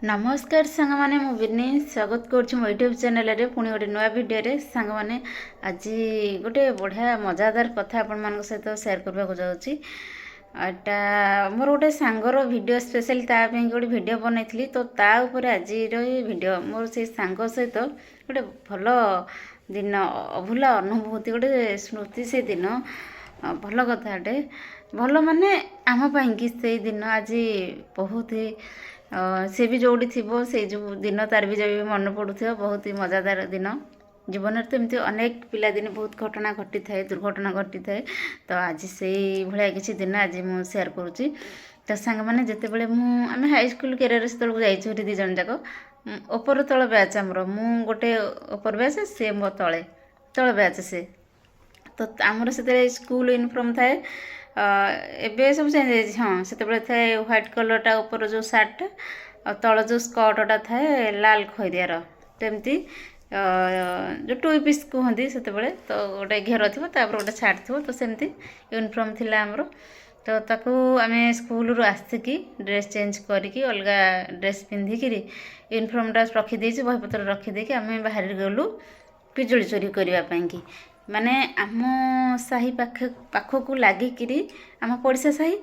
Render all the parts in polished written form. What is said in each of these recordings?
नमस्कार सांग माने मु बिनी स्वागत करुछु मो यूट्यूब चैनल रे पुणी गोटे नुआ वीडियो रे सांग माने आज गोटे बढ़िया मजादार कथा आपण मान सहित शेयर करबा को जाउची। एटा मोर गोटे सांगर वीडियो स्पेशल ता पे गोटे वीडियो बनैथिली तो ता ऊपर आज रो वीडियो मोर से सांग सहित गोटे भलो दिन अभुला अनुभूति गोटे स्मृति से दिन भल कथाटे भल माने आम पाई से दिन आज बहुत ही से भी जोड़ी थी से जो दिन तार भी जब मन पड़ुथ बहुत ही मजादार दिन जीवन तो एमती अनेक पिलादिन बहुत घटना घटी थाए दुर्घटना घटी थाए तो आज से भाया किसी दिन आज मुझे सेयार करुच्ची। तो सांग मैंने जिते बड़े आम हाईस्कल कैरियर से जाइए दी जन जाक ओपर तल बैच आमर मु गोटे ओपर बैच से मो तले तल बैच से तो आमर से स्कूल यूनिफॉर्म थाए एबे सब चेंज हाँ से थाए व्हाइट कलरटा ऊपर जो सार्टा तल जो स्कर्टा थाए लाल खैरियार तमती जो टू पीस कहती से तो गोटे घेर थी गोटे सार्ट थो तो सेमती यूनिफॉर्म थिला आमर तो ताकू आम स्कूल आसिकी ड्रेस चेंज करके अलग ड्रेस पिंधिकी यूनिफॉर्मटा रखीदे बहीपत्र रखीदे आम बाहर गलु पिजुली चोरी करने की माने आम साही पाखक लगिकी आम पड़िशा साही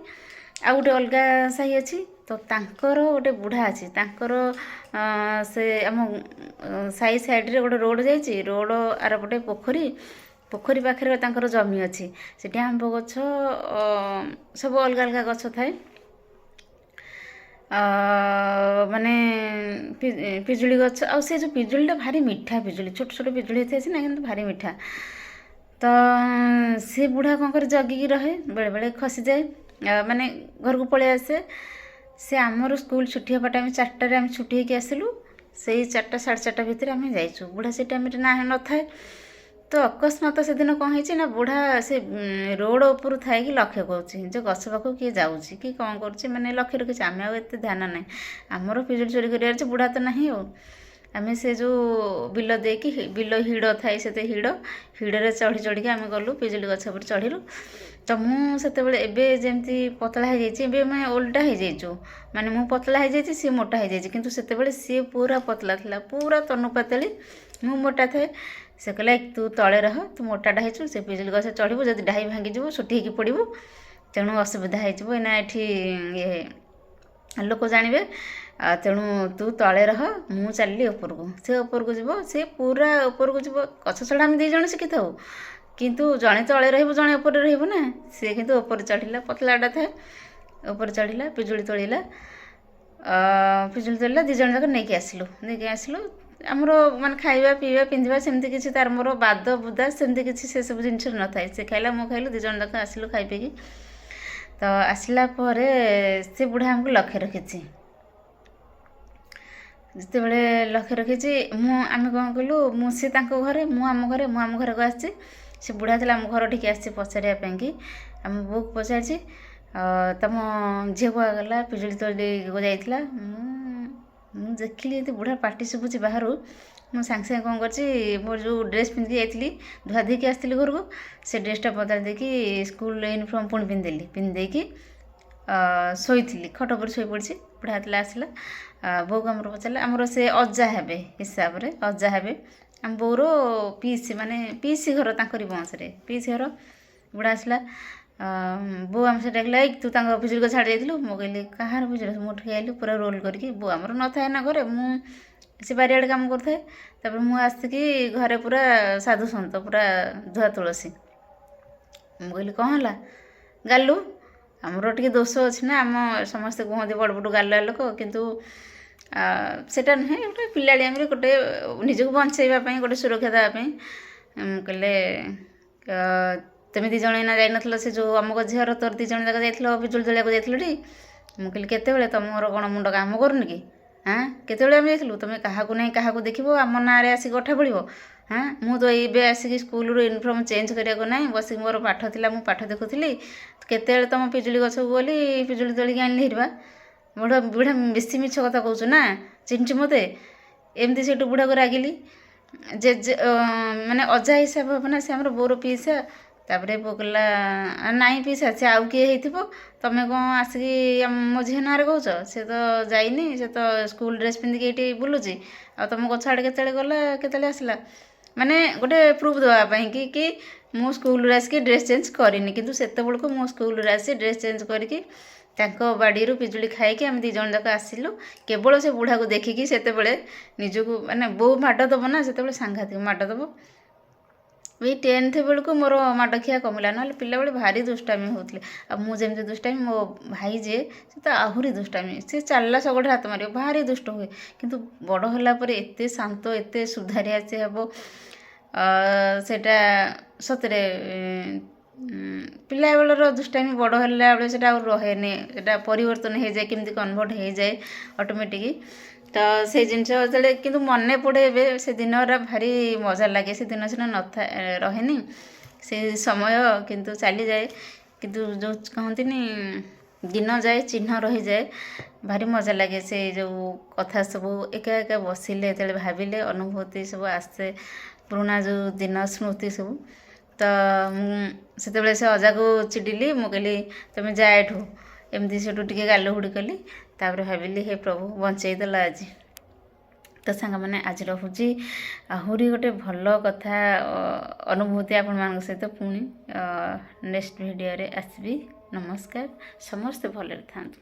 आ गोटे अलग साही अच्छी तो तांकर गोटे बुढ़ा अच्छी तांकर से आम साही साइड्रे गोटे रोड जाइए रोड आरपटे पोखरी पोखरी पाखे तांकर जमी अच्छी से आंब गछ सब अलग अलग गछ थाए माने पिजुली गछ आ से जो पिजुलीटा भारी मिठा पिजुली छोट छोट पिजुली होती है ना कि भारी मिठा तो से बुढ़ा कौन कर जगिकी रहे बेले बेले खसी जाए माने घर को पलि आसे से आमर स्कूल छुट्टी हवा टाइम 4टार आम छुट्टी होकर आसलु से 4टा 4:30 भितर आम जाइचु बुढ़ा से टाइम ना न थाए तो अकस्मात से दिन कौन है ना बुढ़ा से रोड ऊपर थाए कि लक्ष्य करुच्ची जो गछ पाखु किए जाऊँगी कि कौन कर मैंने लक्ष्य रखी आम आते ध्यान ना आमर पिजुली चोरी कर बुढ़ा तो ना आम से जो बिल देकी बिल हिड़ थाए से हिड़े चढ़ी चढ़ी आम गलु पिजुली गछ पर चढ़लु तो मुझे जमी पतला हो जाए मैं ओल्टा हो जाइचु माने मु पतला हो जाए सी मोटा हो जाए किंतु से सी पूरा पतला था पूरा तनु पातली मु मोटा थाए से कहला तू तले रह तू मोटाटा हो से पिजुली गछ चढ़ू जब डाही भांगी छुट्टी होगी पड़ू तेणु असुविधा होना ये लोक जानवे तेणु तू तले रह मु चलि उपरको से उपरको जीव से पूरा उपरको जीव गछ छड़ा आम दीज शिखी था किंतु जड़े तले रहे उपर रहा सी किंतु ऊपर चढ़ला पतलाटा था ऊपर चढ़ला पिजुली तोड़ा दी जन जाक नहीं आसलु आमर माने खाइबा पीवा पिंधा सेमती किसी तार मोर बाद बुदा सेमती किसी से सब जिन न था से खाइला मु खाइलु दी जन जाक आसलु खाई पीकी तो आसला परे से बुढ़ा आमको लक्ष्य रखी जिते बड़े लक्ष्य रखी आम कौन कलु मुझे घरे मुझ घर को आसी से बुढ़ा था आम घर ठीक आसी पचारिया कि आम बो को पचारि तुम झील को गला पिजुली तोड़ी को जाइला मुझे देखिली ये बुढ़ा पार्टी शुभुची बाहर मुझे सांगे सांगे कौन कर मोर जो ड्रेस पिंधिकी जाइली धुआ देकी आसती घर को से ड्रेसटा बदल देकी स्कूल यूनिफॉर्म पुणी पिंधिदेली पिंधिदेकी शोली खट पर शोई पड़ी बुढ़ा हाथ आसला बो को आमर पचारा आमर से अजा हे हिसाब से अजा हे आम बोर पीसी माने पीसी घर तांकरी बंशे पीसी घर बुढ़ा आसला बो आम से डाकला तू पिजुली को छाड़ जाइलु मो कहली कहार पिजुली मो ठीक आइलु पूरा रोल करके बो आमर न थाए ना घरे से बारियाड़े काम करथे तापर मु आसिकी घरे पूरा साधु सन्त पूरा धुआ तुलसी मु कहली कौन है गालु आमर टे दोष अच्छी ना आम समस्ते कहते बड़ बड़ गालुआ लोक किंतु सेटा नुहे गोटे पिलाड़ियाम गोटे निजक बचाइवाई गोटे सुरक्षा देवाई कहले तुम दी जन ना जाइन से जो अमुक झीर तोर दी जन जाक जा पिजुली तोड़ा जाइलु टी मुझे कहली केते तुमर कौन मुंड काम करूनी कि हाँ केते आम जाइलु तुम क्या नहीं क्या देख आम ना आसिक अठा पड़ो हाँ मुझे आसिक स्कूल यूनिफॉर्म चेंज करने ना बस मोर पाठ था मुझे पाठ देखुली केते तुम पिजुली गछ को गली पिजुली तोलिक आनी हिरवा बुढ़ा बुढ़ा बेसी मिछ कथा कहूँ ना चिन्हु मत एमती से बुढ़ा को रागिली जे माने अजा हिसाब हे ना से आम बोर पीसा ତାପରେ ପୁଅ କହିଲା ନାଇଁ ପିସା ସେ ଆଉ କିଏ ହେଇଥିବ, ତମେ କ'ଣ ଆସିକି ମୋ ଝିଅ ନାଁରେ କହୁଛ? ସେ ତ ଯାଇନି, ସେ ତ ସ୍କୁଲ ଡ୍ରେସ୍ ପିନ୍ଧିକି ଏଇଠି ବୁଲୁଛି, ଆଉ ତମ ଗଛ ଆଡ଼େ କେତେବେଳେ ଗଲା କେତେବେଳେ ଆସିଲା, ମାନେ ଗୋଟେ ପ୍ରୁଫ୍ ଦେବା ପାଇଁ କି ମୁଁ ସ୍କୁଲରୁ ଆସିକି ଡ୍ରେସ୍ ଚେଞ୍ଜ କରିନି, କିନ୍ତୁ ସେତେବେଳକୁ ମୁଁ ସ୍କୁଲରୁ ଆସି ଡ୍ରେସ୍ ଚେଞ୍ଜ କରିକି ତାଙ୍କ ବାଡ଼ିରୁ ପିଜୁଳି ଖାଇକି ଆମେ 2 ଜଣ ଯାକ ଆସିଲୁ। କେବଳ ସେ ବୁଢ଼ାକୁ ଦେଖିକି ସେତେବେଳେ ନିଜକୁ ମାନେ ବୋଉ ମାଡ଼ ଦେବ ନା, ସେତେବେଳେ ସାଂଘାତିକ ମାଡ଼ ଦେବ। ଏଇ 10th ବେଳକୁ ମୋର ମାଡ଼ ଖିଆ କମିଲା, ନହେଲେ ପିଲାବେଳେ ଭାରି ଦୁଷ୍ଟାମି ହେଉଥିଲେ। ଆଉ ମୁଁ ଯେମିତି ଦୁଷ୍ଟାମି, ମୋ ଭାଇ ଯିଏ ସେ ତ ଆହୁରି ଦୁଷ୍ଟାମି, ସେ ଚାଲିଲା ଶଗଡ଼ରେ ହାତ ମାରିବ, ଭାରି ଦୁଷ୍ଟ ହୁଏ। କିନ୍ତୁ ବଡ଼ ହେଲା ପରେ ଏତେ ଶାନ୍ତ, ଏତେ ସୁଧାରିଆ ସେ ହେବ, ସେଇଟା ସତରେ ପିଲାବେଳର ଦୁଷ୍ଟାମି ବଡ଼ ହେଲା ବେଳେ ସେଇଟା ଆଉ ରହେନି, ସେଇଟା ପରିବର୍ତ୍ତନ ହେଇଯାଏ, କେମିତି କନଭର୍ଟ ହେଇଯାଏ ଅଟୋମେଟିକ୍। ତ ସେଇ ଜିନିଷ ଯେତେବେଳେ କିନ୍ତୁ ମନେ ପଡ଼େ ଏବେ, ସେ ଦିନରା ଭାରି ମଜା ଲାଗେ। ସେ ଦିନ ସିନା ରହେନି ସେ ସମୟ, କିନ୍ତୁ ଚାଲିଯାଏ। କିନ୍ତୁ ଯେଉଁ କହନ୍ତିନି ଦିନ ଯାଏ ଚିହ୍ନ ରହିଯାଏ, ଭାରି ମଜା ଲାଗେ। ସେ ଯେଉଁ କଥା ସବୁ ଏକା ଏକା ବସିଲେ ଯେତେବେଳେ ଭାବିଲେ ଅନୁଭୂତି ସବୁ ଆସେ, ପୁରୁଣା ଯେଉଁ ଦିନ ସ୍ମୃତି ସବୁ। ତ ମୁଁ ସେତେବେଳେ ସେ ଅଜାକୁ ଚିଡ଼ିଲି, ମୁଁ କହିଲି ତମେ ଯା ଏଠୁ, ଏମିତି ସେଠୁ ଟିକେ ଗାଲହୁଡ଼ି କଲି। ତାପରେ ଭାବିଲି ହେ ପ୍ରଭୁ ବଞ୍ଚେଇଦେଲା ଆଜି। ତ ସାଙ୍ଗମାନେ ଆଜି ରହୁଛି ଆହୁରି ଗୋଟେ ଭଲ କଥା ଅନୁଭୂତି ଆପଣମାନଙ୍କ ସହିତ ପୁଣି ନେକ୍ସଟ ଭିଡ଼ିଓରେ ଆସିବି। ନମସ୍କାର, ସମସ୍ତେ ଭଲରେ ଥାଆନ୍ତୁ।